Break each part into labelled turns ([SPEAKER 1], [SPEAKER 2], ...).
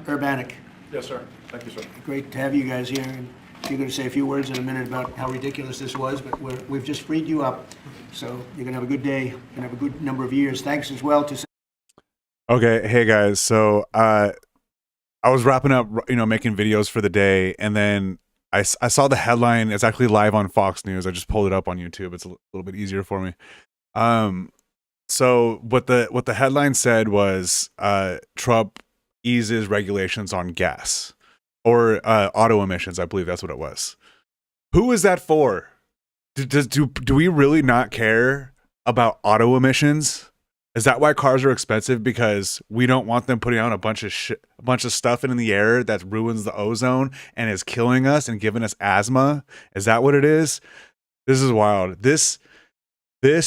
[SPEAKER 1] Urbanek.
[SPEAKER 2] Yes, sir. Thank you, sir.
[SPEAKER 1] Great to have you guys here. And you're going to say a few words in a minute about how ridiculous this was, but we've just freed you up. So you're going to have a good day. You're going to have a good number of years. Thanks as well to...
[SPEAKER 3] Okay, hey guys. So I was wrapping up, making videos for the day, and then I saw the headline. It's actually live on Fox News. I just pulled it up on YouTube. It's a little bit easier for me. So what the headline said was Trump eases regulations on gas or auto emissions. I believe that's what it was. Who is that for? Do we really not care about auto emissions? Is that why cars are expensive? Because we don't want them putting out a bunch of stuff in the air that ruins the ozone and is killing us and giving us asthma? Is that what it is? This is wild. This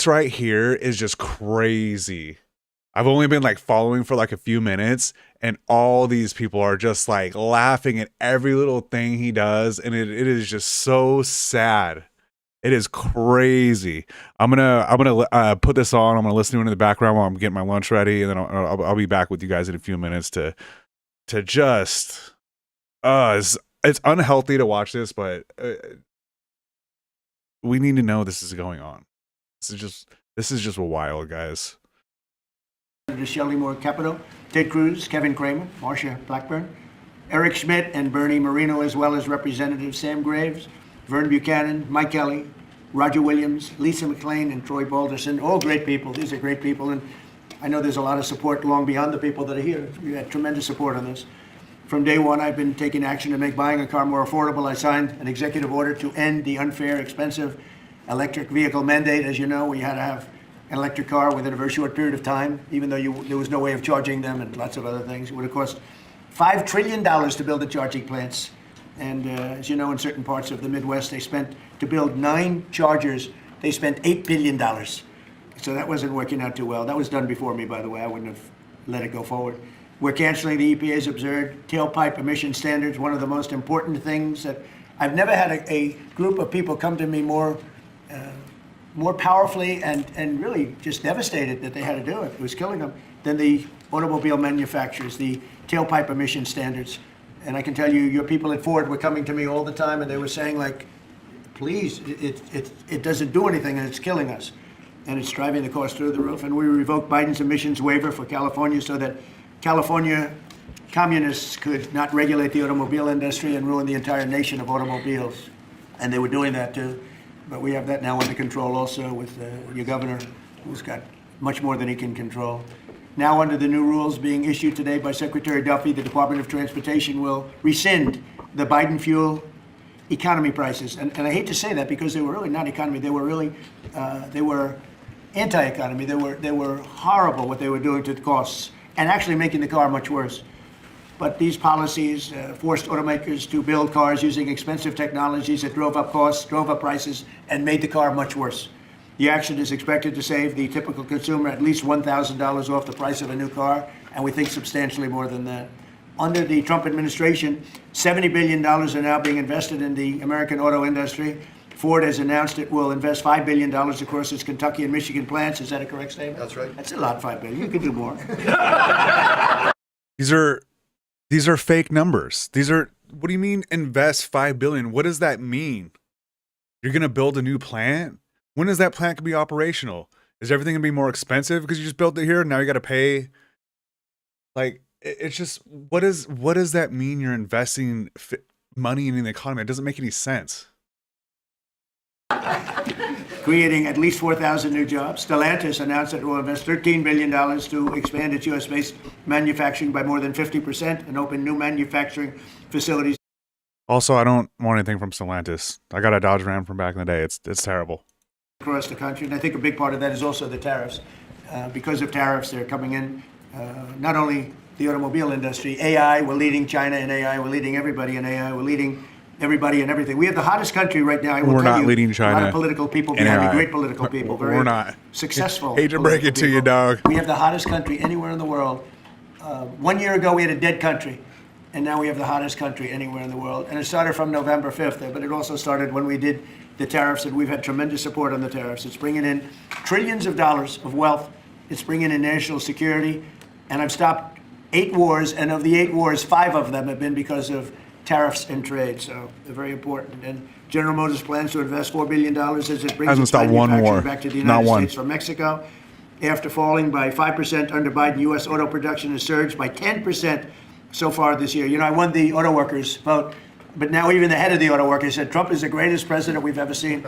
[SPEAKER 3] right here is just crazy. I've only been following for a few minutes, and all these people are just laughing at every little thing he does, and it is just so sad. It is crazy. I'm gonna put this on. I'm gonna listen to it in the background while I'm getting my lunch ready, and then I'll be back with you guys in a few minutes to just it's unhealthy to watch this, but we need to know this is going on. This is just wild, guys.
[SPEAKER 1] Senator Shelley Moore Capito, Ted Cruz, Kevin Cramer, Marsha Blackburn, Eric Schmidt, and Bernie Marino, as well as Representatives Sam Graves, Vern Buchanan, Mike Kelly, Roger Williams, Lisa McClain, and Troy Balderson. All great people. These are great people, and I know there's a lot of support long beyond the people that are here. We had tremendous support on this. From day one, I've been taking action to make buying a car more affordable. I signed an executive order to end the unfair, expensive electric vehicle mandate. As you know, we had to have an electric car within a very short period of time, even though there was no way of charging them and lots of other things. It would have cost $5 trillion to build the charging plants. And as you know, in certain parts of the Midwest, to build 9 chargers, they spent $8 billion. So that wasn't working out too well. That was done before me, by the way. I wouldn't have let it go forward. We're canceling the EPA's absurd tailpipe emission standards, one of the most important things that I've never had a group of people come to me more powerfully and really just devastated that they had to do it. It was killing them than the automobile manufacturers, the tailpipe emission standards. And I can tell you, your people at Ford were coming to me all the time, and they were saying, please, it doesn't do anything, and it's killing us. And it's driving the cost through the roof. And we revoked Biden's emissions waiver for California so that California communists could not regulate the automobile industry and ruin the entire nation of automobiles. And they were doing that too. But we have that now under control also with your governor, who's got much more than he can control. Now, under the new rules being issued today by Secretary Duffy, the Department of Transportation will rescind the Biden fuel economy prices. And I hate to say that because they were really not economy. They were really, they were anti-economy. They were horrible what they were doing to the costs and actually making the car much worse. But these policies forced automakers to build cars using expensive technologies that drove up costs, drove up prices, and made the car much worse. The action is expected to save the typical consumer at least $1,000 off the price of a new car, and we think substantially more than that. Under the Trump administration, $70 billion are now being invested in the American auto industry. Ford has announced it will invest $5 billion across its Kentucky and Michigan plants. Is that a correct statement?
[SPEAKER 4] That's right.
[SPEAKER 1] That's a lot, $5 billion. You could do more.
[SPEAKER 3] These are fake numbers. What do you mean invest $5 billion? What does that mean? You're going to build a new plant? When is that plant going to be operational? Is everything going to be more expensive because you just built it here and now you got to pay? It's just, what does that mean you're investing money in the economy? It doesn't make any sense.
[SPEAKER 1] Creating at least 4,000 new jobs. Stellantis announced that it will invest $13 billion to expand its U.S.-based manufacturing by more than 50% and open new manufacturing facilities.
[SPEAKER 3] Also, I don't want anything from Stellantis. I got a Dodge Ram from back in the day. It's terrible.
[SPEAKER 1] Across the country, and I think a big part of that is also the tariffs. Because of tariffs, they're coming in, not only the automobile industry, AI, we're leading China in AI, we're leading everybody in AI, we're leading everybody and everything. We have the hottest country right now.
[SPEAKER 3] We're not leading China.
[SPEAKER 1] A lot of political people behind me, great political people, very
[SPEAKER 3] we're not
[SPEAKER 1] successful.
[SPEAKER 3] Hate to break it to you, dog.
[SPEAKER 1] We have the hottest country anywhere in the world. 1 year ago, we had a dead country, and now we have the hottest country anywhere in the world. And it started from November 5th, but it also started when we did the tariffs, and we've had tremendous support on the tariffs. It's bringing in trillions of dollars of wealth. It's bringing in national security. And I've stopped 8 wars, and of the 8 wars, 5 of them have been because of tariffs and trade. So they're very important. And General Motors plans to invest $4 billion as it brings
[SPEAKER 3] Hasn't
[SPEAKER 1] its
[SPEAKER 3] stopped one
[SPEAKER 1] manufacturing
[SPEAKER 3] war.
[SPEAKER 1] back to the
[SPEAKER 3] Not
[SPEAKER 1] United
[SPEAKER 3] one.
[SPEAKER 1] States from Mexico. After falling by 5% under Biden, U.S. auto production has surged by 10% so far this year. You know, I won the auto workers vote, but now even the head of the auto workers said Trump is the greatest president we've ever seen.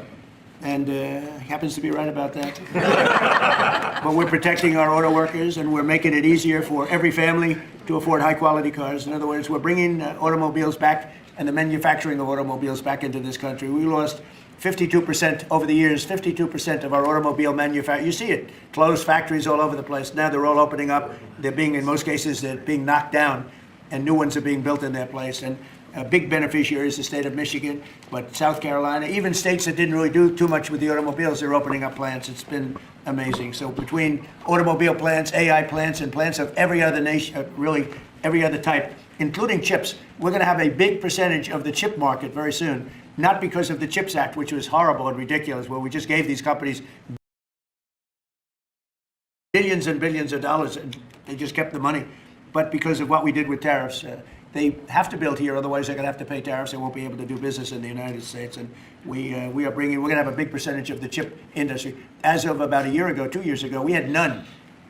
[SPEAKER 1] And he happens to be right about that. But we're protecting our auto workers, and we're making it easier for every family to afford high-quality cars. In other words, we're bringing automobiles back and the manufacturing of automobiles back into this country. We lost 52% over the years, 52% of our automobile manufacturing. You see it, closed factories all over the place. Now they're all opening up. They're being, in most cases, they're being knocked down, and new ones are being built in their place. And a big beneficiary is the state of Michigan, but South Carolina, even states that didn't really do too much with the automobiles, they're opening up plants. It's been amazing. So between automobile plants, AI plants, and plants of every other nation, really every other type, including chips, we're going to have a big percentage of the chip market very soon. Not because of the CHIPS Act, which was horrible and ridiculous, where we just gave these companies billions and billions of dollars, and they just kept the money, but because of what we did with tariffs. They have to build here, otherwise they're going to have to pay tariffs. They won't be able to do business in the United States. And we're going to have a big percentage of the chip industry. As of about a year ago, 2 years ago, we had none.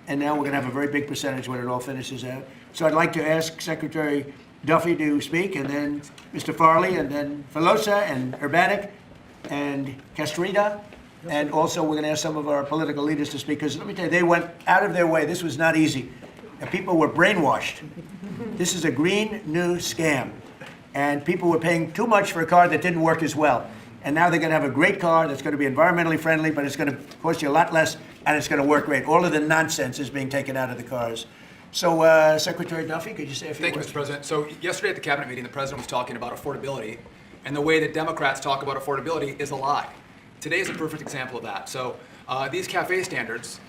[SPEAKER 1] And now we're going to have a very big percentage when it all finishes out. So I'd like to ask Secretary Duffy to speak, and then Mr. Farley, and then Filosa, and Urbanik, and Castrita. And also we're going to ask some of our political leaders to speak, because let me tell you, they went out of their way. This was not easy. And people were brainwashed. This is a green new scam. And people were paying too much for a car that didn't work as well. And now they're going to have a great car that's going to be environmentally friendly, but it's going to cost you a lot less, and it's going to work great. All of the nonsense is being taken out of the cars. So, Secretary Duffy, could you say a few
[SPEAKER 2] Thank you,
[SPEAKER 1] words?
[SPEAKER 2] Mr. President. So yesterday at the cabinet meeting, the president was talking about affordability, and the way that Democrats talk about affordability is a lie. Today is a perfect example of that. So these CAFE standards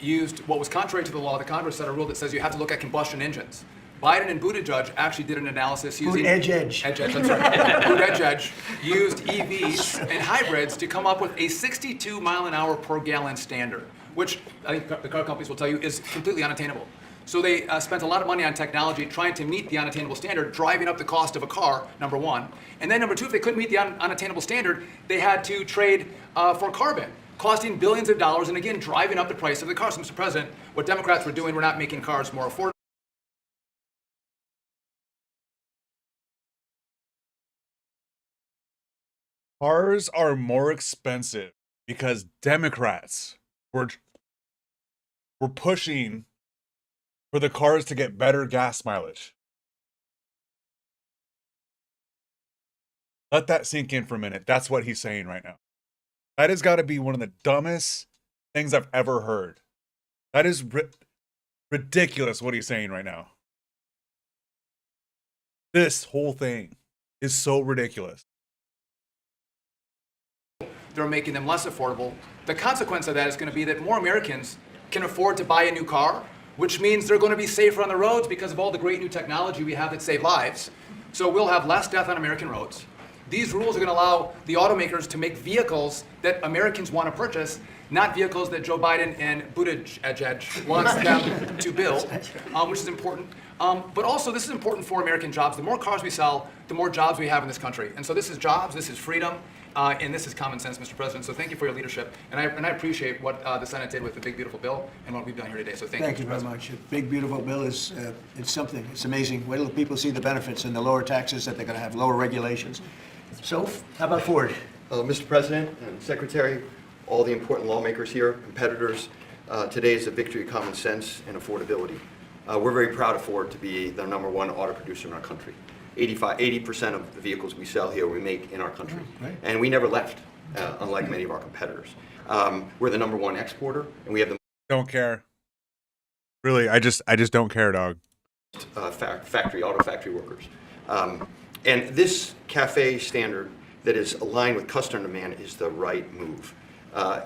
[SPEAKER 2] used what was contrary to the law. The Congress set a rule that says you have to look at combustion engines. Biden and Buttigieg actually did an analysis using
[SPEAKER 1] Edge.
[SPEAKER 2] Edge, that's right. Buttigieg used EVs and hybrids to come up with a 62 mile an hour per gallon standard, which I think the car companies will tell you is completely unattainable. So they spent a lot of money on technology trying to meet the unattainable standard, driving up the cost of a car, number one. And then number two, if they couldn't meet the unattainable standard, they had to trade for carbon, costing billions of dollars, and again, driving up the price of the car. So, Mr. President, what Democrats were doing were not making cars more affordable.
[SPEAKER 3] Cars are more expensive because Democrats were pushing for the cars to get better gas mileage. Let that sink in for a minute. That's what he's saying right now. That has got to be one of the dumbest things I've ever heard. That is ridiculous what he's saying right now. This whole thing is so ridiculous.
[SPEAKER 2] They're making them less affordable. The consequence of that is going to be that more Americans can afford to buy a new car, which means they're going to be safer on the roads because of all the great new technology we have that save lives. So we'll have less death on American roads. These rules are going to allow the automakers to make vehicles that Americans want to purchase, not vehicles that Joe Biden and Buttigieg wants them to build, which is important. But also, this is important for American jobs. The more cars we sell, the more jobs we have in this country. And so this is jobs, this is freedom, and this is common sense, Mr. President. So thank you for your leadership. And I appreciate what the Senate did with the big, beautiful bill and what we've done here today. So thank you,
[SPEAKER 1] Thank
[SPEAKER 2] Mr.
[SPEAKER 1] you very
[SPEAKER 2] President.
[SPEAKER 1] much. A big, beautiful bill is it's something. It's amazing. Wait till people see the benefits and the lower taxes that they're going to have, lower regulations. So, how about Ford?
[SPEAKER 4] Mr. President and Secretary, all the important lawmakers here, competitors, today is a victory of common sense and affordability. We're very proud of Ford to be the #1 auto producer in our country. 80% of the vehicles we sell here we make in our country.
[SPEAKER 1] Right.
[SPEAKER 4] And we never left, unlike many of our competitors. We're the #1 exporter, and we have the
[SPEAKER 3] Don't care. Really, I just don't care, dog.
[SPEAKER 4] auto factory workers. And this CAFE standard that is aligned with customer demand is the right move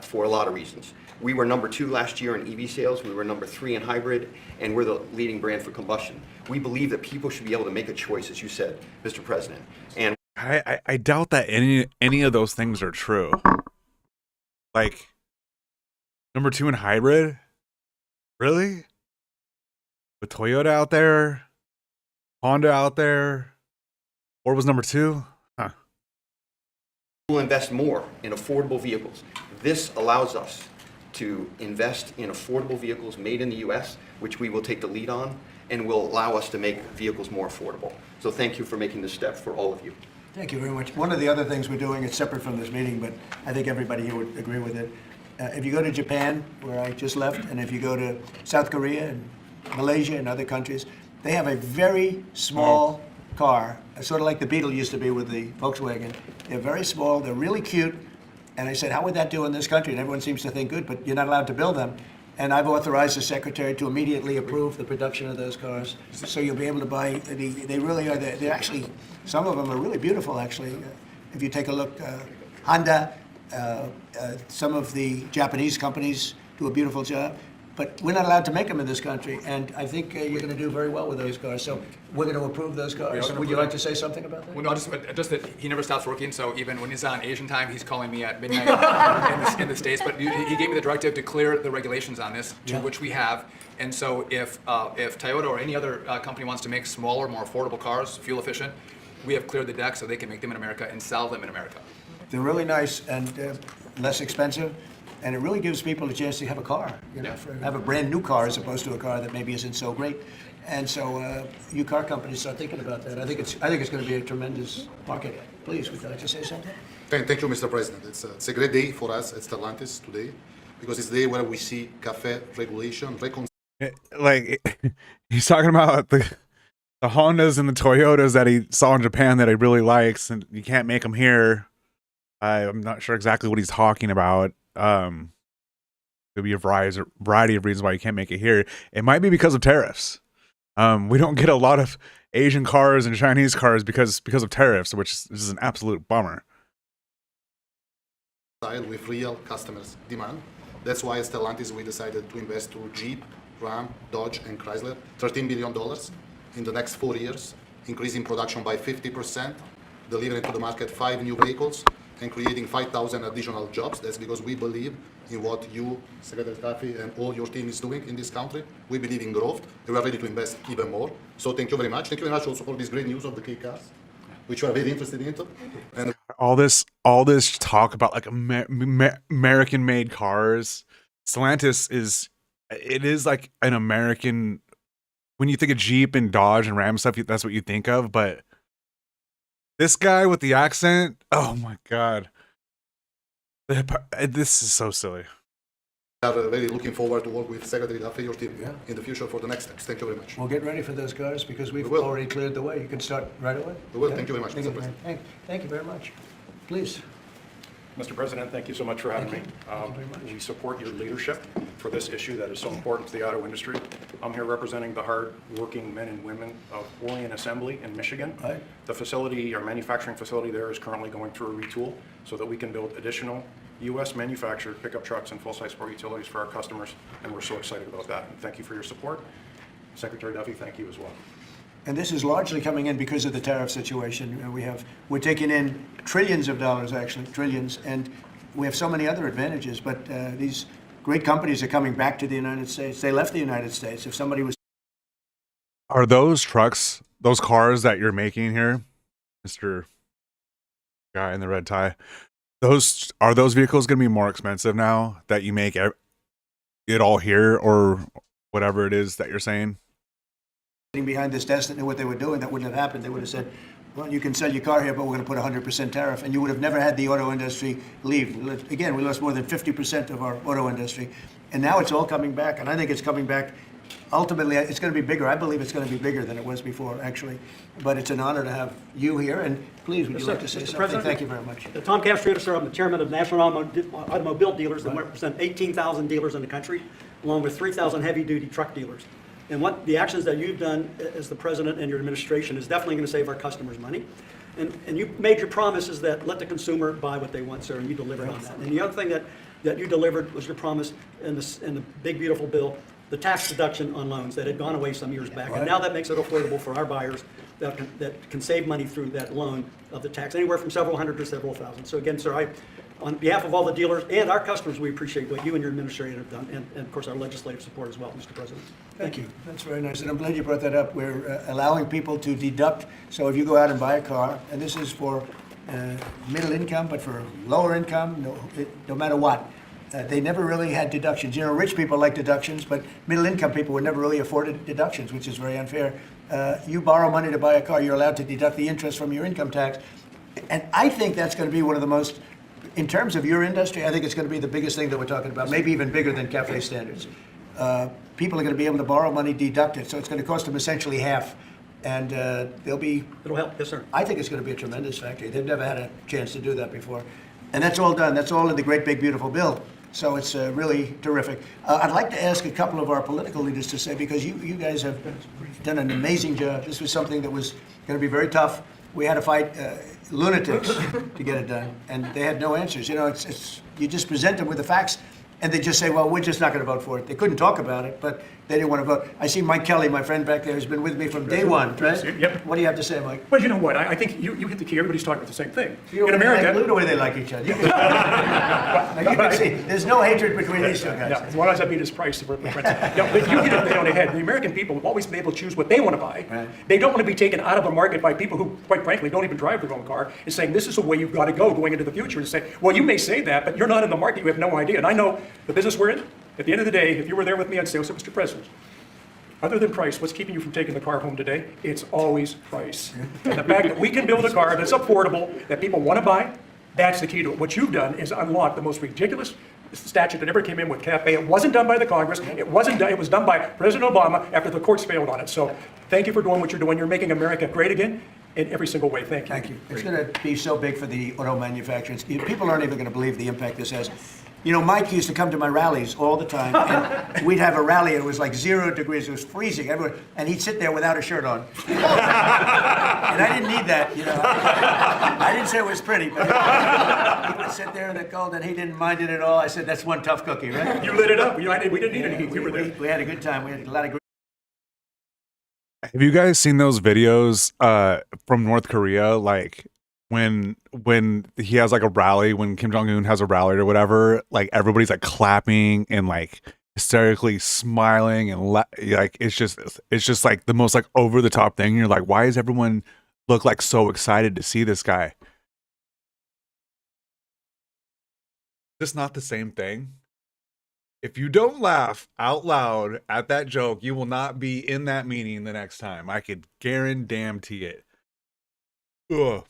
[SPEAKER 4] for a lot of reasons. We were #2 last year in EV sales, we were #3 in hybrid, and we're the leading brand for combustion. We believe that people should be able to make a choice, as you said, Mr. President. And
[SPEAKER 3] I doubt that any of those things are true. Like, #2 in hybrid? Really? With Toyota out there, Honda out there, Ford was number 2. Huh.
[SPEAKER 4] We'll invest more in affordable vehicles. This allows us to invest in affordable vehicles made in the U.S., which we will take the lead on, and will allow us to make vehicles more affordable. So thank you for making this step for all of you.
[SPEAKER 1] Thank you very much. One of the other things we're doing, it's separate from this meeting, but I think everybody here would agree with it. If you go to Japan, where I just left, and if you go to South Korea and Malaysia and other countries, they have a very small car, sort of like the Beetle used to be with the Volkswagen. They're very small, they're really cute. And I said, how would that do in this country? And everyone seems to think good, but you're not allowed to build them. And I've authorized the secretary to immediately approve the production of those cars. So you'll be able to buy, they really are, they're actually, some of them are really beautiful, actually. If you take a look, Honda, some of the Japanese companies do a beautiful job. But we're not allowed to make them in this country, and I think you're going to do very well with those cars. So we're going to approve those cars. Would you like to say something about that?
[SPEAKER 2] Well, no, just that he never stops working, so even when he's on Asian time, he's calling me at midnight in the States. But he gave me the directive to clear the regulations on this, which we have. And so if Toyota or any other company wants to make smaller, more affordable cars, fuel efficient, we have cleared the deck so they can make them in America and sell them in America.
[SPEAKER 1] They're really nice and less expensive. And it really gives people a chance to have a car, have a brand new car as opposed to a car that maybe isn't so great. And so you car companies start thinking about that. I think it's going to be a tremendous market. Please, would you like to say something?
[SPEAKER 5] Thank you, Mr. President. It's a great day for us at Stellantis today because it's the day where we see CAFE regulation,
[SPEAKER 3] Like, he's talking about the Hondas and the Toyotas that he saw in Japan that he really likes, and you can't make them here. I'm not sure exactly what he's talking about. Could be a variety of reasons why you can't make it here. It might be because of tariffs. We don't get a lot of Asian cars and Chinese cars because of tariffs, which is an absolute bummer.
[SPEAKER 5] with real customers' demand. That's why at Stellantis we decided to invest through Jeep, Ram, Dodge, and Chrysler $13 billion in the next 4 years, increasing production by 50%, delivering to the market 5 new vehicles, and creating 5,000 additional jobs. That's because we believe in what you, Secretary Duffy, and all your team is doing in this country. We believe in growth, and we are ready to invest even more. So thank you very much. Thank you very much also for this great news of the K-Cars, which we are very interested in. And
[SPEAKER 3] all this talk about like American-made cars. Stellantis is like an American. When you think of Jeep and Dodge and Ram stuff, that's what you think of. But this guy with the accent, oh my God. This is so silly.
[SPEAKER 5] we are very looking forward to work with Secretary Duffy, your team, in the future for the next steps. Thank you very much.
[SPEAKER 1] We'll get ready for those cars because we've
[SPEAKER 5] We will.
[SPEAKER 1] already cleared the way. You can start right away.
[SPEAKER 5] We will. Thank you very much,
[SPEAKER 1] Thank
[SPEAKER 5] Mr.
[SPEAKER 1] you,
[SPEAKER 5] President.
[SPEAKER 1] Thank you very much. Please.
[SPEAKER 6] Mr. President, thank you so much for having me.
[SPEAKER 1] Thank you very much.
[SPEAKER 6] We support your leadership for this issue that is so important to the auto industry. I'm here representing the hard-working men and women of Orion Assembly in Michigan.
[SPEAKER 1] Right.
[SPEAKER 6] The facility, our manufacturing facility there is currently going through a retool so that we can build additional U.S. manufactured pickup trucks and full-size sport utilities for our customers, and we're so excited about that. And thank you for your support. Secretary Duffy, thank you as well.
[SPEAKER 1] And this is largely coming in because of the tariff situation. We're taking in trillions of dollars, actually, trillions, and we have so many other advantages. But these great companies are coming back to the United States. They left the United States. If somebody was
[SPEAKER 3] Are those trucks, those cars that you're making here, Mr. Guy in the red tie, are those vehicles going to be more expensive now that you make it all here, or whatever it is that you're saying?
[SPEAKER 1] sitting behind this desk that knew what they were doing, that wouldn't have happened. They would have said, well, you can sell your car here, but we're going to put 100% tariff, and you would have never had the auto industry leave. Again, we lost more than 50% of our auto industry, and now it's all coming back, and I think it's coming back. Ultimately, it's going to be bigger. I believe it's going to be bigger than it was before, actually. But it's an honor to have you here, and please, would you like to say something?
[SPEAKER 7] President?
[SPEAKER 1] Thank you very much.
[SPEAKER 7] Tom Castriotis, sir. I'm the chairman of National Automobile Dealers that represent 18,000 dealers in the country, along with 3,000 heavy-duty truck dealers. And what the actions that you've done as the president and your administration is definitely going to save our customers money. And you made your promises that let the consumer buy what they want, sir, and you delivered on that. And the other thing that you delivered was your promise in the big, beautiful bill, the tax deduction on loans that had gone away some years back.
[SPEAKER 1] Right.
[SPEAKER 7] And now that makes it affordable for our buyers that can save money through that loan of the tax, anywhere from several hundred to several thousand. So again, sir, on behalf of all the dealers and our customers, we appreciate what you and your administration have done, and of course, our legislative support as well, Mr. President.
[SPEAKER 1] Thank you. That's very nice, and I'm glad you brought that up. We're allowing people to deduct, so if you go out and buy a car, and this is for middle income, but for lower income, no matter what, they never really had deductions. You know, rich people like deductions, but middle income people were never really afforded deductions, which is very unfair. You borrow money to buy a car, you're allowed to deduct the interest from your income tax, and I think that's going to be one of the most, in terms of your industry, I think it's going to be the biggest thing that we're talking about, maybe even bigger than CAFE standards. People are going to be able to borrow money, deduct it, so it's going to cost them essentially half. And they'll be...
[SPEAKER 7] It'll help, yes, sir.
[SPEAKER 1] I think it's going to be a tremendous factory. They've never had a chance to do that before. And that's all done. That's all in the great, big, beautiful bill. So it's really terrific. I'd like to ask a couple of our political leaders to say, because you guys have done an amazing job. This was something that was going to be very tough. We had to fight lunatics to get it done, and they had no answers. You know, it's you just present them with the facts, and they just say, well, we're just not going to vote for it. They couldn't talk about it, but they didn't want to vote. I see Mike Kelly, my friend back there, who's been with me from day one, right?
[SPEAKER 8] Yep.
[SPEAKER 1] What do you have to say, Mike?
[SPEAKER 8] Well, you know what? I think you hit the key. Everybody's talking about the same thing.
[SPEAKER 1] You
[SPEAKER 8] In America,
[SPEAKER 1] look at the way they like each other. Now, you can see, there's no hatred between these two guys.
[SPEAKER 8] yeah, as long as I beat his price, we're friends. No, but you hit it on the head. The American people have always been able to choose what they want to buy.
[SPEAKER 1] Right.
[SPEAKER 8] They don't want to be taken out of the market by people who, quite frankly, don't even drive their own car, and saying this is the way you've got to go going into the future. And say, well, you may say that, but you're not in the market. You have no idea. And I know the business we're in. At the end of the day, if you were there with me, I'd say, so, Mr. President, other than price, what's keeping you from taking the car home today? It's always price. And the fact that we can build a car that's affordable, that people want to buy, that's the key to it. What you've done is unlock the most ridiculous statute that ever came in with CAFE. It wasn't done by the Congress. It wasn't done. It was done by President Obama after the courts failed on it. So thank you for doing what you're doing. You're making America great again in every single way. Thank you.
[SPEAKER 1] Thank you. It's going to be so big for the auto manufacturers. People aren't even going to believe the impact this has. You know, Mike used to come to my rallies all the time, and we'd have a rally, and it was like 0 degrees, it was freezing, everywhere, and he'd sit there without a shirt on. And I didn't need that, you know. I didn't say it was pretty, but he would sit there in the cold, and he didn't mind it at all. I said, that's one tough cookie, right?
[SPEAKER 8] You lit it up. We didn't need any heat. We were there.
[SPEAKER 1] We had a good time. We had a lot of great...
[SPEAKER 3] Have you guys seen those videos from North Korea? Like when he has like a rally, when Kim Jong-un has a rally or whatever, like everybody's like clapping and like hysterically smiling and like it's just like the most like over the top thing. You're like, why does everyone look like so excited to see this guy? Just not the same thing. If you don't laugh out loud at that joke, you will not be in that meeting the next time. I could guarantee it. Ugh.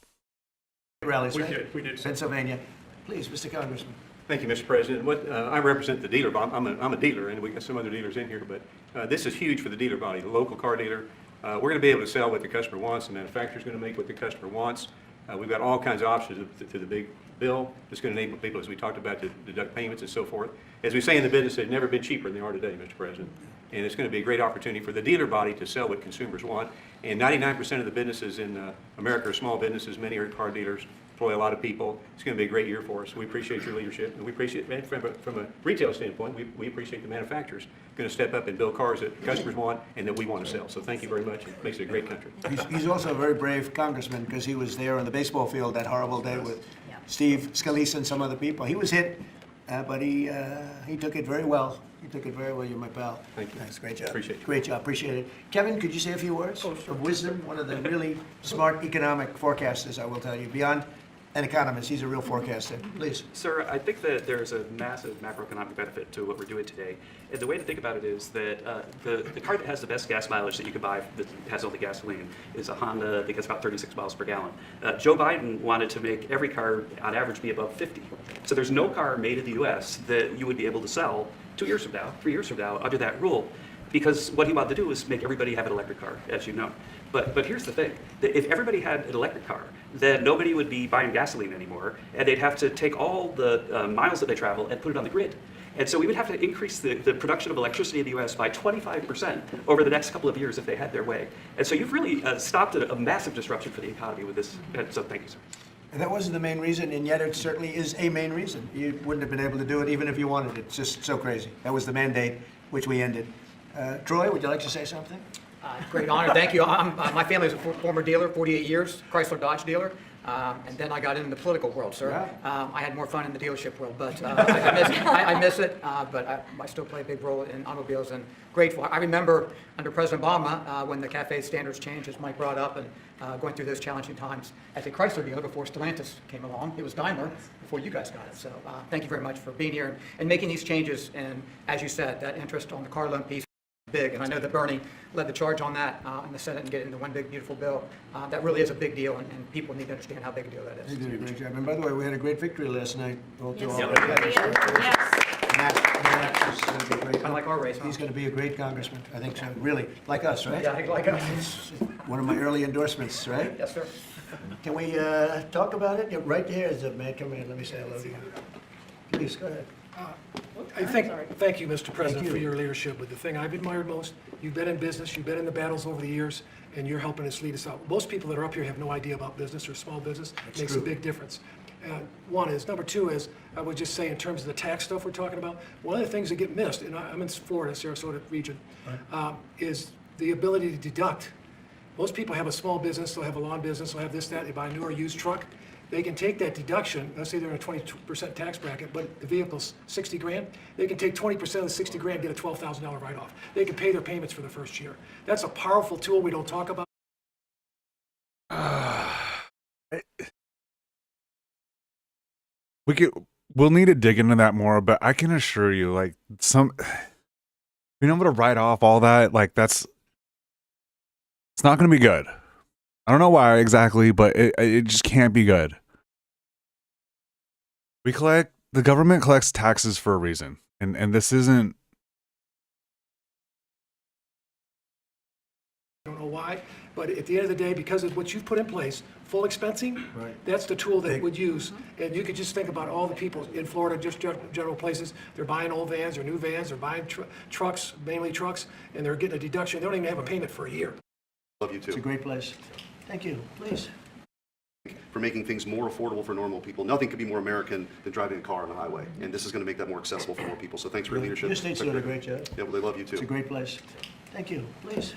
[SPEAKER 1] rallies,
[SPEAKER 8] We
[SPEAKER 1] right?
[SPEAKER 8] did, we did.
[SPEAKER 1] Pennsylvania. Please, Mr. Congressman.
[SPEAKER 9] Thank you, Mr. President. I represent the dealer. I'm a dealer, and we got some other dealers in here, but this is huge for the dealer body, the local car dealer. We're going to be able to sell what the customer wants. The manufacturer's going to make what the customer wants. We've got all kinds of options to the big bill. It's going to enable people, as we talked about, to deduct payments and so forth. As we say in the business, they've never been cheaper than they are today, Mr. President. And it's going to be a great opportunity for the dealer body to sell what consumers want. And 99% of the businesses in America are small businesses. Many are car dealers, employ a lot of people. It's going to be a great year for us. We appreciate your leadership, and we appreciate, from a retail standpoint, we appreciate the manufacturers going to step up and build cars that customers want and that we want to sell. So thank you very much. It makes it a great country.
[SPEAKER 1] He's also a very brave congressman because he was there on the baseball field that horrible day with Steve Scalise and some other people. He was hit, but he took it very well. You took it very well. You're my pal.
[SPEAKER 9] Thank you.
[SPEAKER 1] Thanks. Great job.
[SPEAKER 9] Appreciate it.
[SPEAKER 1] Great job. Appreciate it. Kevin, could you say a few words of wisdom? One of the really smart economic forecasters, I will tell you. Beyond an economist, he's a real forecaster. Please.
[SPEAKER 10] Sir, I think that there's a massive macroeconomic benefit to what we're doing today. And the way to think about it is that the car that has the best gas mileage that you could buy that has only gasoline is a Honda that gets about 36 miles per gallon. Joe Biden wanted to make every car on average be above 50. So there's no car made in the U.S. that you would be able to sell 2 years from now, 3 years from now, under that rule. Because what he wanted to do was make everybody have an electric car, as you know. But here's the thing, that if everybody had an electric car, then nobody would be buying gasoline anymore, and they'd have to take all the miles that they travel and put it on the grid. And so we would have to increase the production of electricity in the U.S. by 25% over the next couple of years if they had their way. And so you've really stopped a massive disruption for the economy with this. So thank you, sir.
[SPEAKER 1] And that wasn't the main reason, and yet it certainly is a main reason. You wouldn't have been able to do it even if you wanted it. It's just so crazy. That was the mandate, which we ended. Troy, would you like to say something?
[SPEAKER 11] Great honor, thank you. My family is a former dealer, 48 years, Chrysler Dodge dealer. And then I got into the political world, sir. I had more fun in the dealership world, but I miss it. But I still play a big role in automobiles and grateful. I remember under President Obama when the CAFE standards changed, as Mike brought up, and going through those challenging times as a Chrysler dealer before Stellantis came along. It was Daimler before you guys got it. So thank you very much for being here and making these changes. And as you said, that interest on the car loan piece. Big, and I know that Bernie led the charge on that in the Senate and get it into one big beautiful bill. That really is a big deal, and people need to understand how big a deal that is.
[SPEAKER 1] You did a great job. And by the way, we had a great victory last night. Matt is gonna be great.
[SPEAKER 11] Kind of like our race, huh?
[SPEAKER 1] He's going to be a great congressman. I think so. Really, like us, right?
[SPEAKER 11] Yeah, like us.
[SPEAKER 1] One of my early endorsements, right?
[SPEAKER 11] Yes, sir.
[SPEAKER 1] Can we talk about it? Yeah, right there is a man. Come in. Let me say hello to you. Please go ahead.
[SPEAKER 12] Thank you, Mr. President,
[SPEAKER 1] you.
[SPEAKER 12] for your leadership. But the thing I've admired most, you've been in business, you've been in the battles over the years, and you're helping us lead us out. Most people that are up here have no idea about business or small business. It makes a big difference. One is. Number two is, I would just say in terms of the tax stuff we're talking about, one of the things that get missed, and I'm in Florida, Sarasota region, is the ability to deduct. Most people have a small business, they'll have a lawn business, they'll have this, that, they buy a new or used truck. They can take that deduction, let's say they're in a 20% tax bracket, but the vehicle's 60 grand, they can take 20% of the 60 grand, get a $12,000 write-off. They can pay their payments for the first year. That's a powerful tool we don't talk about.
[SPEAKER 3] We'll need to dig into that more, but I can assure you, like, being able to write off all that, like, it's not going to be good. I don't know why exactly, but it just can't be good. The government collects taxes for a reason, and this isn't.
[SPEAKER 12] I don't know why, but at the end of the day, because of what you've put in place, full expensing, that's the tool that would use. And you could just think about all the people in Florida, just general places, they're buying old vans or new vans, they're buying trucks, mainly trucks, and they're getting a deduction. They don't even have a payment for a year.
[SPEAKER 4] Love you
[SPEAKER 1] It's a
[SPEAKER 4] too.
[SPEAKER 1] great place. Thank you. Please.
[SPEAKER 13] For making things more affordable for normal people. Nothing could be more American than driving a car on the highway, and this is going to make that more accessible for more people. So thanks for your leadership.
[SPEAKER 1] Your state's doing a great job.
[SPEAKER 13] Yeah, well, they love you too.
[SPEAKER 1] It's a great place. Thank you. Please.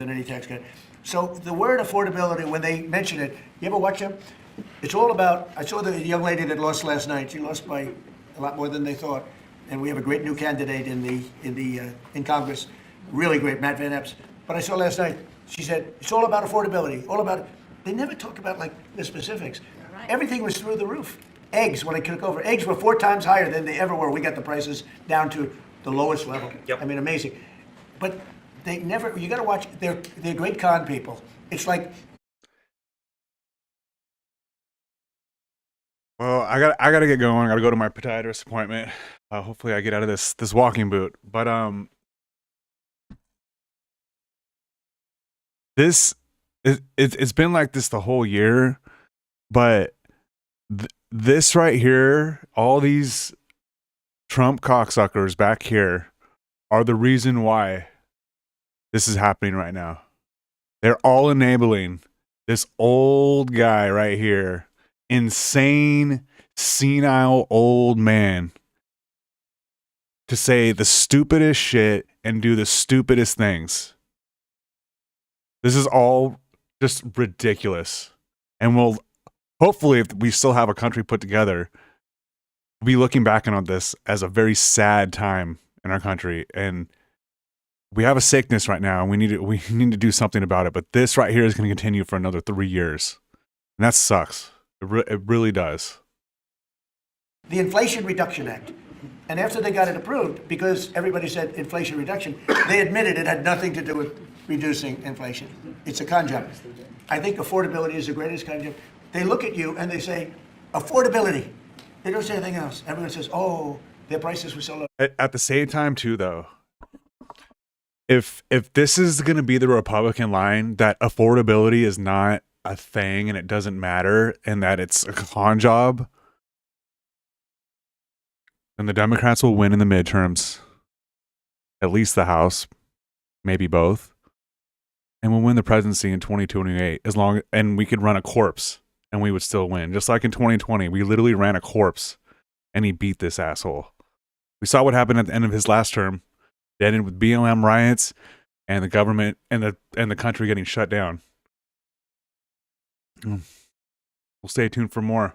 [SPEAKER 1] Than any tax cut. So the word affordability, when they mention it, you ever watch them? It's all about. I saw the young lady that lost last night. She lost by a lot more than they thought, and we have a great new candidate in Congress. Really great, Matt Van Epps. But I saw last night. She said it's all about affordability. All about. They never talk about like the specifics. Everything was through the roof. Eggs, when I took over, eggs were 4 times higher than they ever were. We got the prices down to the lowest level. I mean, amazing. But they never, you gotta watch, they're great con people. It's like.
[SPEAKER 3] Well, I gotta get going. I gotta go to my podiatrist appointment. Hopefully I get out of this walking boot. But it's been like this the whole year, but this right here, all these Trump cocksuckers back here are the reason why this is happening right now. They're all enabling this old guy right here, insane, senile old man, to say the stupidest shit and do the stupidest things. This is all just ridiculous. And we'll hopefully, if we still have a country put together, we'll be looking back on this as a very sad time in our country. And we have a sickness right now, and we need to do something about it. But this right here is going to continue for another 3 years, and that sucks. It really does.
[SPEAKER 1] The Inflation Reduction Act. And after they got it approved, because everybody said inflation reduction, they admitted it had nothing to do with reducing inflation. It's a con job. I think affordability is the greatest con job. They look at you and they say, affordability. They don't say anything else. Everyone says, oh, their prices were so low.
[SPEAKER 3] At the same time, too, though, if this is going to be the Republican line, that affordability is not a thing and it doesn't matter and that it's a con job, then the Democrats will win in the midterms, at least the House, maybe both, and we'll win the presidency in 2028 and we could run a corpse and we would still win. Just like in 2020, we literally ran a corpse and he beat this asshole. We saw what happened at the end of his last term. It ended with BLM riots and the government and the country getting shut down. We'll stay tuned for more.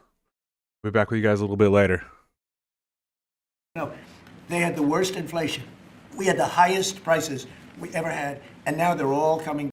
[SPEAKER 3] We'll be back with you guys a little bit later.
[SPEAKER 1] No, they had the worst inflation. We had the highest prices we ever had, and now they're all coming